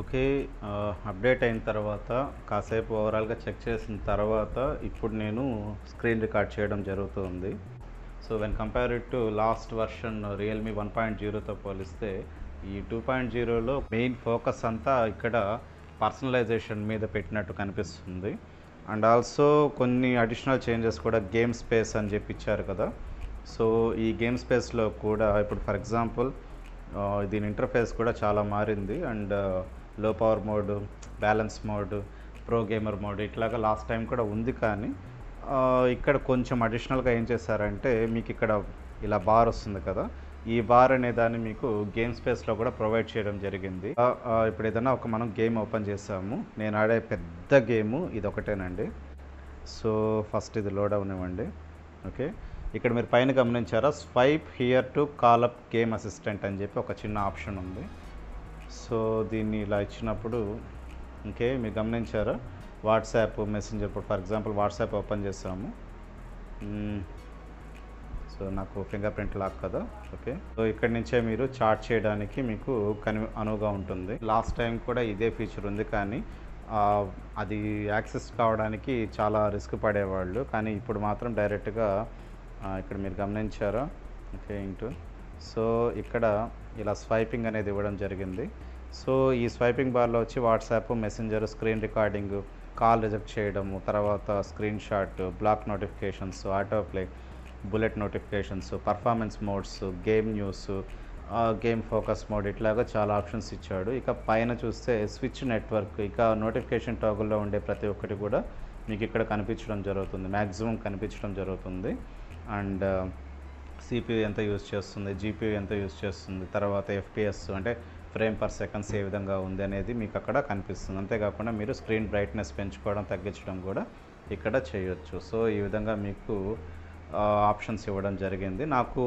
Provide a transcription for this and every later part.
Okay. Update అయిన తర్వాత కాసేపు ఓవరాల్‌గా చెక్ చేసిన తర్వాత ఇప్పుడు నేను స్క్రీన్ రికార్డ్ చేయడం జరుగుతుంది. So, when compare it to last version Realme 1.0తో పోలిస్తే ఈ 2.0లో మెయిన్ ఫోకస్ అంతా ఇక్కడ పర్సనలైజేషన్ మీద పెట్టినట్టు కనిపిస్తుంది. అండ్ ఆల్సో కొన్ని అడిషనల్ చేంజెస్ కూడా గేమ్ స్పేస్ అని చెప్పి ఇచ్చారు కదా! సో, ఈ గేమ్ స్పేస్‌లో కూడా ఇప్పుడు ఫర్ ఎగ్జాంపుల్ దీని ఇంటర్ఫేస్ కూడా చాలా మారింది. అండ్ లో power mode, balance mode, pro gamer mode ఇట్లాగా లాస్ట్ టైం కూడా ఉంది. కానీ ఇక్కడ కొంచెం అడిషనల్‌గా ఏం చేశారంటే మీకు ఇక్కడ ఇలా బార్ వస్తుంది కదా! ఈ బార్ అనే దాన్ని మీకు గేమ్ స్పేస్‌లో కూడా ప్రొవైడ్ చేయడం జరిగింది. ఇప్పుడు ఏదైనా మనం గేమ్ ఓపెన్ చేసాము. నేను ఆడే పెద్ద గేము ఇదొకటేనండి. సో, ఫస్ట్ ఇది లోడ్ అవ్వనివ్వండి. ఓకే. ఇక్కడ మీరు పైన గమనించారా, swipe here to call up game assistant అని చెప్పి ఒక చిన్న ఆప్షన్ ఉంది. సో, దీన్ని ఇలా ఇచ్చినప్పుడు ఓకే, మీరు గమనించారా, వాట్సాప్, మెసెంజర్. ఇప్పుడు ఫర్ ఎగ్జాంపుల్ వాట్సాప్ ఓపెన్ చేసాము. సో, నాకు ఫింగర్ ప్రింట్ లాక్ కదా. ఓకే. సో, ఇక్కడి నుంచే మీరు చాట్ చేయడానికి మీకు అనువుగా ఉంటుంది. లాస్ట్ టైం కూడా ఇదే ఫీచర్ ఉంది, కానీ అది యాక్సెస్ కావడానికి చాలా రిస్క్ పడేవాళ్ళు. కానీ ఇప్పుడు మాత్రం డైరెక్ట్గా ఇక్కడ మీరు గమనించారా, ఓకే ఇంటూ. సో, ఇక్కడ ఇలా స్వైపింగ్ అనేది ఇవ్వడం జరిగింది. సో, ఈ స్వైపింగ్ బార్లో వచ్చి WhatsApp, messenger, screen recording, call reject చేయడము, తర్వాత screenshot, block notifications, auto play, bullet notifications, performance modes, game news, game focus mode ఇట్లాగా చాలా ఆప్షన్స్ ఇచ్చాడు. ఇక పైన చూస్తే స్విచ్ నెట్వర్క్, ఇక నోటిఫికేషన్ టాగుల్లో ఉండే ప్రతి ఒక్కటి కూడా మీకు ఇక్కడ కనిపించడం జరుగుతుంది, మ్యాక్సిమం కనిపించడం జరుగుతుంది. అండ్ సిపియు ఎంత యూజ్ చేస్తుంది, జీపీయూ ఎంత యూజ్ చేస్తుంది, తర్వాత ఎఫ్పిఎస్ అంటే ఫ్రేమ్ పర్ సెకండ్స్ ఏ విధంగా ఉంది అనేది మీకు అక్కడ కనిపిస్తుంది. అంతేకాకుండా మీరు స్క్రీన్ బ్రైట్నెస్ పెంచుకోవడం, తగ్గించడం కూడా ఇక్కడ చేయొచ్చు. సో, ఈ విధంగా మీకు ఆప్షన్స్ ఇవ్వడం జరిగింది. నాకు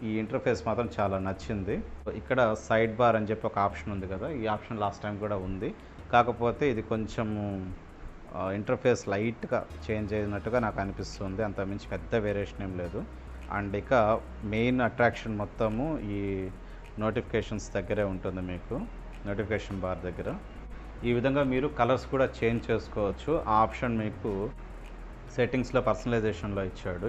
ఈ ఇంటర్ఫేస్ మాత్రం చాలా నచ్చింది. ఇక్కడ సైడ్ బార్ అని చెప్పి ఒక ఆప్షన్ ఉంది కదా, ఈ ఆప్షన్ లాస్ట్ టైం కూడా ఉంది. కాకపోతే ఇది కొంచెము ఇంటర్ఫేస్ లైట్గా చేంజ్ అయినట్టుగా నాకు అనిపిస్తుంది. అంతకుమించి పెద్ద వేరియేషన్ ఏం లేదు. అండ్ ఇక మెయిన్ అట్రాక్షన్ మొత్తము ఈ నోటిఫికేషన్స్ దగ్గరే ఉంటుంది. మీకు నోటిఫికేషన్ బార్ దగ్గర ఈ విధంగా మీరు కలర్స్ కూడా చేంజ్ చేసుకోవచ్చు. ఆ ఆప్షన్ మీకు సెట్టింగ్స్లో పర్సనలైజేషన్లో ఇచ్చాడు.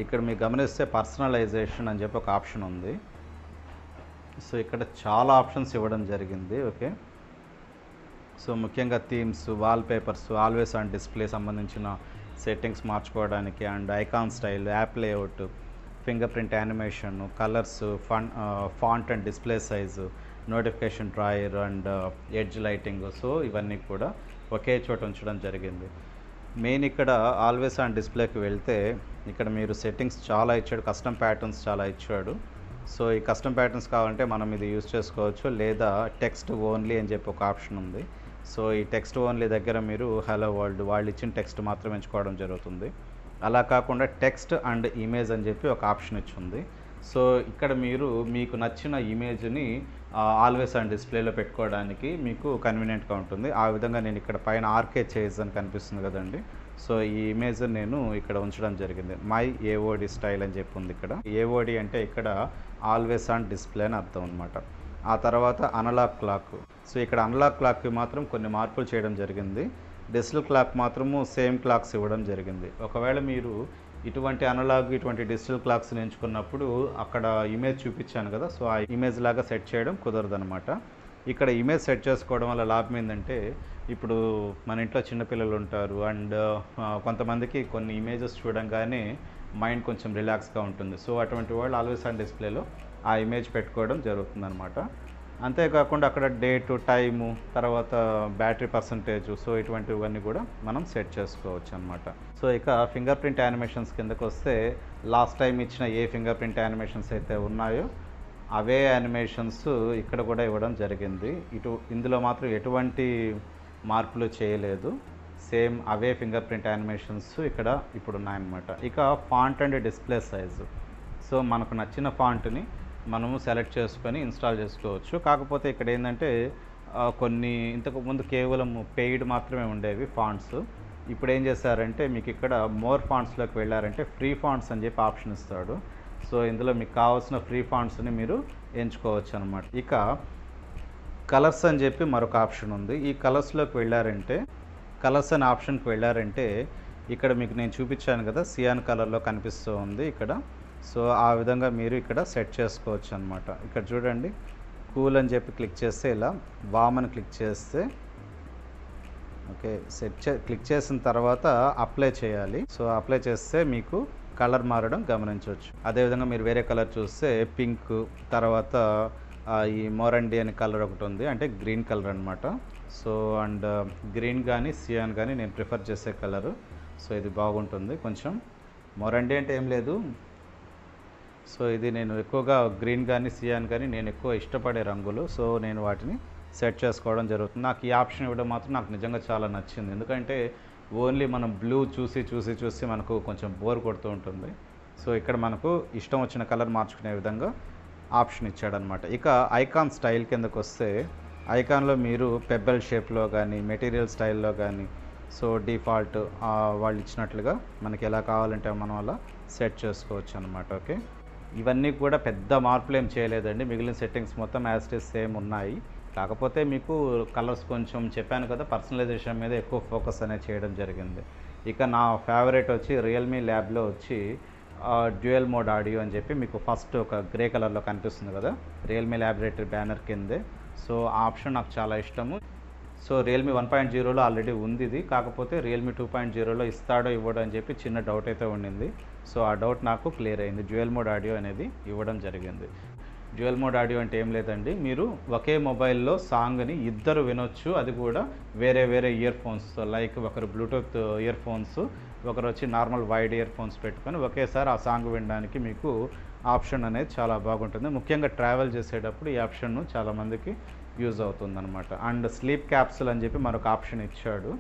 ఇక్కడ మీరు గమనిస్తే పర్సనలైజేషన్ అని చెప్పి ఒక ఆప్షన్ ఉంది. సో, ఇక్కడ చాలా ఆప్షన్స్ ఇవ్వడం జరిగింది. ఓకే. సో, ముఖ్యంగా themes, wallpapers, always on display సంబంధించిన సెట్టింగ్స్ మార్చుకోవడానికి, and icon style, app layout, finger print animation, colours, font and display size, notification drawer and edge lighting. So, ఇవన్నీ కూడా ఒకే చోట ఉంచడం జరిగింది. మెయిన్ ఇక్కడ ఆల్వేస్ ఆన్ డిస్ప్లేకి వెళ్తే ఇక్కడ మీరు సెట్టింగ్స్ చాలా ఇచ్చాడు, కస్టమ్ ప్యాటర్న్స్ చాలా ఇచ్చాడు. సో, ఈ కస్టమ్ ప్యాటర్న్స్ కావాలంటే మనం ఇది యూజ్ చేసుకోవచ్చు, లేదా టెక్స్ట్ ఓన్లీ అని చెప్పి ఒక ఆప్షన్ ఉంది. సో, ఈ టెక్స్ట్ ఓన్లీ దగ్గర మీరు హలో వరల్డ్ వాళ్ళు ఇచ్చిన టెక్స్ట్ మాత్రం ఎంచుకోవడం జరుగుతుంది. అలా కాకుండా టెక్స్ట్ అండ్ ఇమేజ్ అని చెప్పి ఒక ఆప్షన్ ఇచ్చింది. సో, ఇక్కడ మీరు మీకు నచ్చిన ఇమేజ్ని ఆల్వేస్ ఆన్ డిస్ప్లేలో పెట్టుకోవడానికి మీకు కన్వీనియంట్గా ఉంటుంది. ఆ విధంగా నేను ఇక్కడ పైన rkchaitz అని కనిపిస్తుంది కదండి. సో, ఈ ఇమేజ్ నేను ఇక్కడ ఉంచడం జరిగింది. మై ఏఓడి స్టైల్ అని చెప్పి ఉంది ఇక్కడ. ఏఓడి అంటే ఇక్కడ ఆల్వేస్ ఆన్ డిస్ప్లే అని అర్థం అనమాట. ఆ తర్వాత అనలాగ్ క్లాక్. సో, ఇక్కడ అనలాగ్ క్లాక్కి మాత్రం కొన్ని మార్పులు చేయడం జరిగింది. డిజిటల్ క్లాక్ మాత్రము సేమ్ క్లాక్స్ ఇవ్వడం జరిగింది. ఒకవేళ మీరు ఇటువంటి అనలాగ్, ఇటువంటి డిజిటల్ క్లాక్స్ని ఎంచుకున్నప్పుడు అక్కడ ఇమేజ్ చూపించాను కదా, సో ఆ ఇమేజ్ లాగా సెట్ చేయడం కుదరదనమాట. ఇక్కడ ఇమేజ్ సెట్ చేసుకోవడం వల్ల లాభం ఏంటంటే, ఇప్పుడు మన ఇంట్లో చిన్నపిల్లలు ఉంటారు. అండ్ కొంతమందికి కొన్ని ఇమేజెస్ చూడంగానే మైండ్ కొంచెం రిలాక్స్గా ఉంటుంది. సో, అటువంటి వాళ్ళు ఆల్వేస్ ఆన్ డిస్ప్లేలో ఆ ఇమేజ్ పెట్టుకోవడం జరుగుతుందనమాట. అంతేకాకుండా అక్కడ డేటు, టైము, తర్వాత బ్యాటరీ పర్సంటేజు, సో ఇటువంటివన్నీ కూడా మనం సెట్ చేసుకోవచ్చు అనమాట. సో, ఇక ఫింగర్ ప్రింట్ యానిమేషన్స్ కిందకు వస్తే లాస్ట్ టైం ఇచ్చిన ఏ ఫింగర్ ప్రింట్ యానిమేషన్స్ అయితే ఉన్నాయో అవే యానిమేషన్స్ ఇక్కడ కూడా ఇవ్వడం జరిగింది. ఇందులో మాత్రం ఎటువంటి మార్పులు చేయలేదు. సేమ్ అవే ఫింగర్ ప్రింట్ యానిమేషన్స్ ఇక్కడ ఇప్పుడు ఉన్నాయన్నమాట. ఇక font and display size. So, మనకు నచ్చిన ఫాంట్ని మనము సెలెక్ట్ చేసుకొని ఇన్స్టాల్ చేసుకోవచ్చు. కాకపోతే ఇక్కడ ఏంటంటే కొన్ని ఇంతకుముందు కేవలం పెయిడ్ మాత్రమే ఉండేవి ఫాంట్స్. ఇప్పుడు ఏం చేశారంటే మీకు ఇక్కడ మోర్ ఫాంట్స్లోకి వెళ్ళారంటే ఫ్రీ ఫాంట్స్ అని చెప్పి ఆప్షన్ ఇస్తాడు. సో, ఇందులో మీకు కావాల్సిన ఫ్రీ ఫాంట్స్ని మీరు ఎంచుకోవచ్చు అనమాట. ఇక కలర్స్ అని చెప్పి మరొక ఆప్షన్ ఉంది. ఈ కలర్స్లోకి వెళ్ళారంటే, కలర్స్ అనే ఆప్షన్కి వెళ్ళారంటే ఇక్కడ మీకు నేను చూపించాను కదా, సియాన్ కలర్లో కనిపిస్తూ ఉంది ఇక్కడ. సో ఆ విధంగా మీరు ఇక్కడ సెట్ చేసుకోవచ్చు అనమాట. ఇక్కడ చూడండి, కూల్ అని చెప్పి క్లిక్ చేస్తే ఇలా, వామ్ అని క్లిక్ చేస్తే ఓకే, క్లిక్ చేసిన తర్వాత అప్లై చేయాలి. సో అప్లై చేస్తే మీకు కలర్ మారడం గమనించవచ్చు. అదేవిధంగా మీరు వేరే కలర్ చూస్తే పింక్, తర్వాత ఈ మొరండి అనే కలర్ ఒకటి ఉంది, అంటే గ్రీన్ కలర్ అనమాట. సో అండ్ గ్రీన్ కానీ సియాన్ కానీ నేను ప్రిఫర్ చేసే కలరు. సో ఇది బాగుంటుంది కొంచెం. మొరండి అంటే ఏం లేదు, సో ఇది నేను ఎక్కువగా గ్రీన్ కానీ సియాన్ కానీ నేను ఎక్కువ ఇష్టపడే రంగులు. సో నేను వాటిని సెట్ చేసుకోవడం జరుగుతుంది. నాకు ఈ ఆప్షన్ ఇవ్వడం మాత్రం నాకు నిజంగా చాలా నచ్చింది. ఎందుకంటే ఓన్లీ మనం బ్లూ చూసి మనకు కొంచెం బోర్ కొడుతూ ఉంటుంది. సో ఇక్కడ మనకు ఇష్టం వచ్చిన కలర్ మార్చుకునే విధంగా ఆప్షన్ ఇచ్చాడనమాట. ఇక ఐకాన్ స్టైల్ కిందకు వస్తే, ఐకాన్లో మీరు పెబ్బల్ షేప్లో కానీ మెటీరియల్ స్టైల్లో కానీ సో డిఫాల్ట్ వాళ్ళు ఇచ్చినట్లుగా మనకి ఎలా కావాలంటే మనం అలా సెట్ చేసుకోవచ్చు అనమాట. ఓకే, ఇవన్నీ కూడా పెద్ద మార్పులు ఏం చేయలేదండి. మిగిలిన సెట్టింగ్స్ మొత్తం యాజ్ ఇట్ ఈజ్ సేమ్ ఉన్నాయి. కాకపోతే మీకు కలర్స్ కొంచెం చెప్పాను కదా, పర్సనలైజేషన్ మీద ఎక్కువ ఫోకస్ అనేది చేయడం జరిగింది. ఇక నా ఫేవరెట్ వచ్చి రియల్మీ ల్యాబ్లో వచ్చి డ్యూయల్ మోడ్ ఆడియో అని చెప్పి మీకు ఫస్ట్ ఒక గ్రే కలర్లో కనిపిస్తుంది కదా, రియల్మీ ల్యాబొరేటరీ బ్యానర్ కిందే. సో ఆ ఆప్షన్ నాకు చాలా ఇష్టము. సో రియల్మీ 1.0లో ఆల్రెడీ ఉంది ఇది, కాకపోతే రియల్మీ 2.0లో ఇస్తాడో ఇవ్వడో అని చెప్పి చిన్న డౌట్ అయితే ఉండింది. సో ఆ డౌట్ నాకు క్లియర్ అయింది. డ్యూయల్ మోడ్ ఆడియో అనేది ఇవ్వడం జరిగింది. డ్యూయల్ మోడ్ ఆడియో అంటే ఏం లేదండి, మీరు ఒకే మొబైల్లో సాంగ్ని ఇద్దరు వినొచ్చు, అది కూడా వేరే వేరే ఇయర్ ఫోన్స్తో. లైక్ ఒకరు బ్లూటూత్ ఇయర్ ఫోన్స్, ఒకరు వచ్చి నార్మల్ వైడ్ ఇయర్ ఫోన్స్ పెట్టుకొని ఒకేసారి ఆ సాంగ్ వినడానికి మీకు ఆప్షన్ అనేది చాలా బాగుంటుంది. ముఖ్యంగా ట్రావెల్ చేసేటప్పుడు ఈ ఆప్షన్ చాలామందికి యూజ్ అవుతుందన్నమాట. అండ్ స్లీప్ క్యాప్సూల్ అని చెప్పి మరొక ఆప్షన్ ఇచ్చాడు.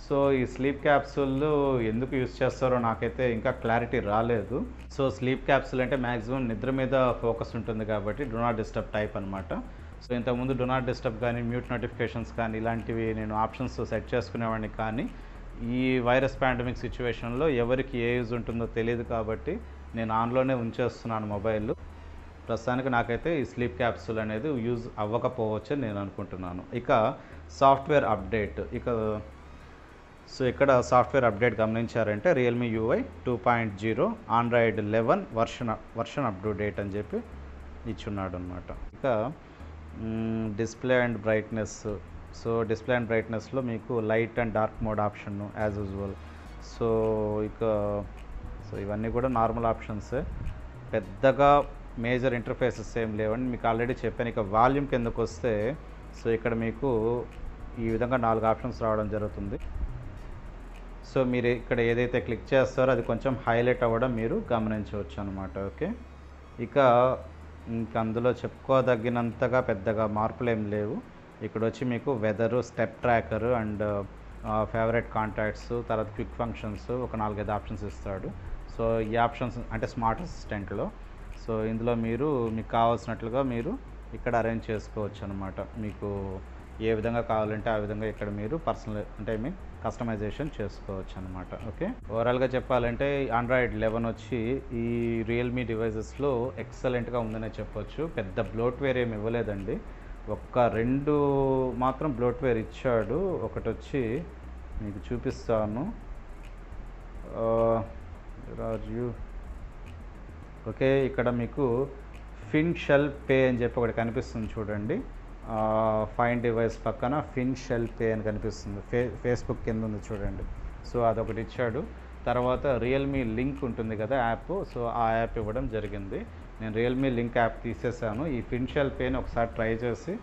సో ఈ స్లీప్ క్యాప్సూల్ ఎందుకు యూజ్ చేస్తారో నాకైతే ఇంకా క్లారిటీ రాలేదు. సో స్లీప్ క్యాప్సూల్ అంటే మ్యాక్సిమం నిద్ర మీద ఫోకస్ ఉంటుంది కాబట్టి డు నాట్ డిస్టర్బ్ టైప్ అనమాట. సో ఇంతకుముందు డు నాట్ డిస్టర్బ్ కానీ మ్యూట్ నోటిఫికేషన్స్ కానీ ఇలాంటివి నేను ఆప్షన్స్ సెట్ చేసుకునేవాడిని, కానీ ఈ వైరస్ పాండమిక్ సిచ్యువేషన్లో ఎవరికి ఏ యూజ్ ఉంటుందో తెలియదు కాబట్టి నేను ఆన్లోనే ఉంచేస్తున్నాను మొబైల్. ప్రస్తుతానికి నాకైతే ఈ స్లీప్ క్యాప్సూల్ అనేది యూజ్ అవ్వకపోవచ్చని నేను అనుకుంటున్నాను. ఇక సాఫ్ట్వేర్ అప్డేట్, ఇక్కడ సాఫ్ట్వేర్ అప్డేట్ గమనించారంటే Realme UI 2.0 Android 11 version up to date అని చెప్పి ఇచ్చున్నాడు అనమాట. ఇక display and brightness. So display and బ్రైట్నెస్లో మీకు light and dark mode option as usual. So ఇవన్నీ కూడా నార్మల్ ఆప్షన్సే, పెద్దగా మేజర్ ఇంటర్ఫేసెస్ ఏం లేవండి. మీకు ఆల్రెడీ చెప్పాను. ఇక వాల్యూమ్ కిందకు వస్తే, సో ఇక్కడ మీకు ఈ విధంగా 4 ఆప్షన్స్ రావడం జరుగుతుంది. సో మీరు ఇక్కడ ఏదైతే క్లిక్ చేస్తారో అది కొంచెం హైలైట్ అవ్వడం మీరు గమనించవచ్చు అనమాట. ఓకే, ఇక అందులో చెప్పుకోదగినంతగా పెద్దగా మార్పులు ఏం లేవు. ఇక్కడ వచ్చి మీకు weather, step tracker and favourite contacts, తర్వాత క్విక్ ఫంక్షన్స్, ఒక 4-5 ఆప్షన్స్ ఇస్తాడు. సో ఈ ఆప్షన్స్ అంటే స్మార్ట్ అసిస్టెంట్లో. సో ఇందులో మీకు కావాల్సినట్లుగా మీరు ఇక్కడ అరేంజ్ చేసుకోవచ్చు అనమాట. మీకు ఏ విధంగా కావాలంటే ఆ విధంగా ఇక్కడ మీరు కస్టమైజేషన్ చేసుకోవచ్చు అనమాట. ఓకే, ఓవరాల్గా చెప్పాలంటే ఆండ్రాయిడ్ 11 వచ్చి ఈ రియల్మీ డివైజెస్లో ఎక్సలెంట్గా ఉందనే చెప్పొచ్చు. పెద్ద బ్లోట్వేర్ ఏమి ఇవ్వలేదండి, 2 మాత్రం బ్లోట్వేర్ ఇచ్చాడు. ఒకటి వచ్చి మీకు చూపిస్తాను. ఓకే, ఇక్కడ మీకు ఫిన్ షెల్ పే అని చెప్పి ఒకటి కనిపిస్తుంది చూడండి. ఫైన్ డివైస్ పక్కన ఫిన్ షెల్ పే అని కనిపిస్తుంది, ఫేస్బుక్ కింద ఉంది చూడండి. సో అదొకటి ఇచ్చాడు. తర్వాత రియల్మీ లింక్ ఉంటుంది కదా యాప్, సో ఆ యాప్ ఇవ్వడం జరిగింది. నేను రియల్మీ లింక్ యాప్ తీసేసాను. ఈ ఫిన్ షెల్ పేని ఒకసారి ట్రై చేసి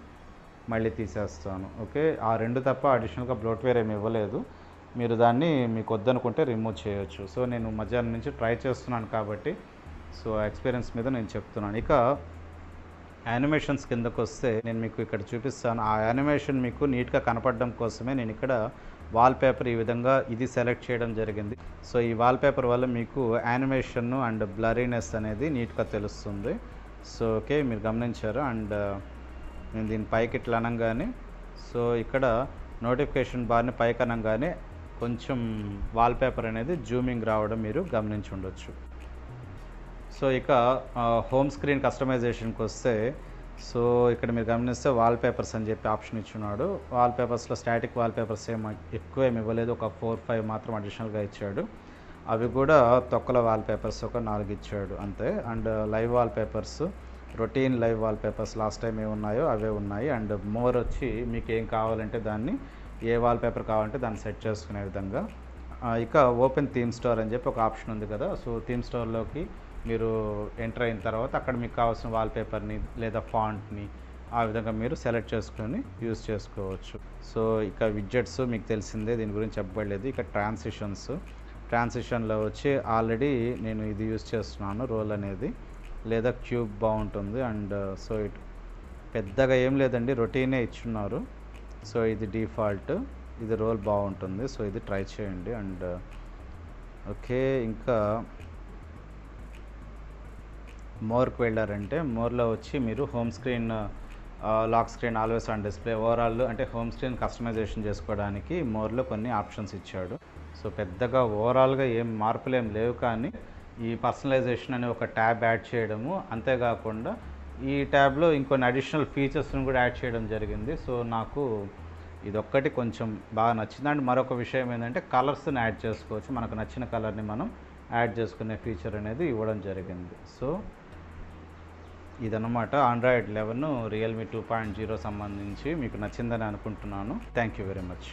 మళ్ళీ తీసేస్తాను. ఓకే, ఆ 2 తప్ప అడిషనల్గా బ్లోట్వేర్ ఏమి ఇవ్వలేదు. మీరు దాన్ని మీకు వద్దనుకుంటే రిమూవ్ చేయొచ్చు. సో నేను మధ్యాహ్నం నుంచి ట్రై చేస్తున్నాను కాబట్టి సో ఎక్స్పీరియన్స్ మీద నేను చెప్తున్నాను. ఇక యానిమేషన్స్ కిందకు వస్తే నేను మీకు ఇక్కడ చూపిస్తాను. ఆ యానిమేషన్ మీకు నీట్గా కనపడడం కోసమే నేను ఇక్కడ వాల్పేపర్ ఈ విధంగా ఇది సెలెక్ట్ చేయడం జరిగింది. సో ఈ వాల్పేపర్ వల్ల మీకు యానిమేషన్ అండ్ బ్లరీనెస్ అనేది నీట్గా తెలుస్తుంది. సో ఓకే, మీరు గమనించారు. అండ్ నేను దీని పైకి ఇట్లా అనగానే, సో ఇక్కడ నోటిఫికేషన్ బార్ని పైకి అనగానే కొంచెం వాల్పేపర్ అనేది జూమింగ్ రావడం మీరు గమనించి ఉండొచ్చు. సో ఇక హోమ్ స్క్రీన్ కస్టమైజేషన్కి వస్తే, సో ఇక్కడ మీరు గమనిస్తే వాల్పేపర్స్ అని చెప్పి ఆప్షన్ ఇచ్చున్నాడు. వాల్పేపర్స్లో స్టాటిక్ వాల్పేపర్స్ ఎక్కువ ఏమి ఇవ్వలేదు, ఒక 4-5 మాత్రం అడిషనల్గా ఇచ్చాడు. అవి కూడా తొక్కల వాల్పేపర్స్ ఒక 4 ఇచ్చాడు అంతే. And live wallpapers, routine live wallpapers last time ఏమున్నాయో అవే ఉన్నాయి. అండ్ మోర్ వచ్చి మీకు ఏం కావాలంటే దాన్ని, ఏ వాల్పేపర్ కావాలంటే దాన్ని సెట్ చేసుకునే విధంగా. ఇక ఓపెన్ థీమ్ స్టోర్ అని చెప్పి ఒక ఆప్షన్ ఉంది కదా. సో థీమ్ స్టోర్లోకి మీరు ఎంటర్ అయిన తర్వాత అక్కడ మీకు కావాల్సిన వాల్పేపర్ని లేదా ఫాంట్ని ఆ విధంగా మీరు సెలెక్ట్ చేసుకొని యూజ్ చేసుకోవచ్చు. సో ఇక విడ్జెట్స్ మీకు తెలిసిందే, దీని గురించి చెప్పబడలేదు. ఇక ట్రాన్సిషన్లో వచ్చి ఆల్రెడీ నేను ఇది యూజ్ చేస్తున్నాను, రోల్ అనేది, లేదా క్యూబ్ బాగుంటుంది. అండ్ సో ఇట్ పెద్దగా ఏం లేదండి, రొటీనే ఇచ్చున్నారు. సో ఇది డిఫాల్ట్, ఇది రోల్ బాగుంటుంది. సో ఇది ట్రై చేయండి. అండ్ ఓకే, ఇంకా మోర్కి వెళ్ళారంటే మోర్లో వచ్చి మీరు home screen, lock screen, always on display, overall అంటే హోమ్ స్క్రీన్ కస్టమైజేషన్ చేసుకోవడానికి మోర్లో కొన్ని ఆప్షన్స్ ఇచ్చాడు. సో పెద్దగా ఓవరాల్గా ఏం మార్పులు ఏం లేవు, కానీ ఈ పర్సనలైజేషన్ అనే ఒక ట్యాబ్ యాడ్ చేయడము, అంతేకాకుండా ఈ ట్యాబ్లో ఇంకొన్ని అడిషనల్ ఫీచర్స్ని కూడా యాడ్ చేయడం జరిగింది. సో నాకు ఇదొక్కటి కొంచెం బాగా నచ్చింది. అండ్ మరొక విషయం ఏంటంటే కలర్స్ని యాడ్ చేసుకోవచ్చు, మనకు నచ్చిన కలర్ని మనం యాడ్ చేసుకునే ఫీచర్ అనేది ఇవ్వడం జరిగింది. సో ఇదన్నమాట ఆండ్రాయిడ్ 11 రియల్మీ 2.0 సంబంధించి మీకు నచ్చిందని అనుకుంటున్నాను. Thank you very much.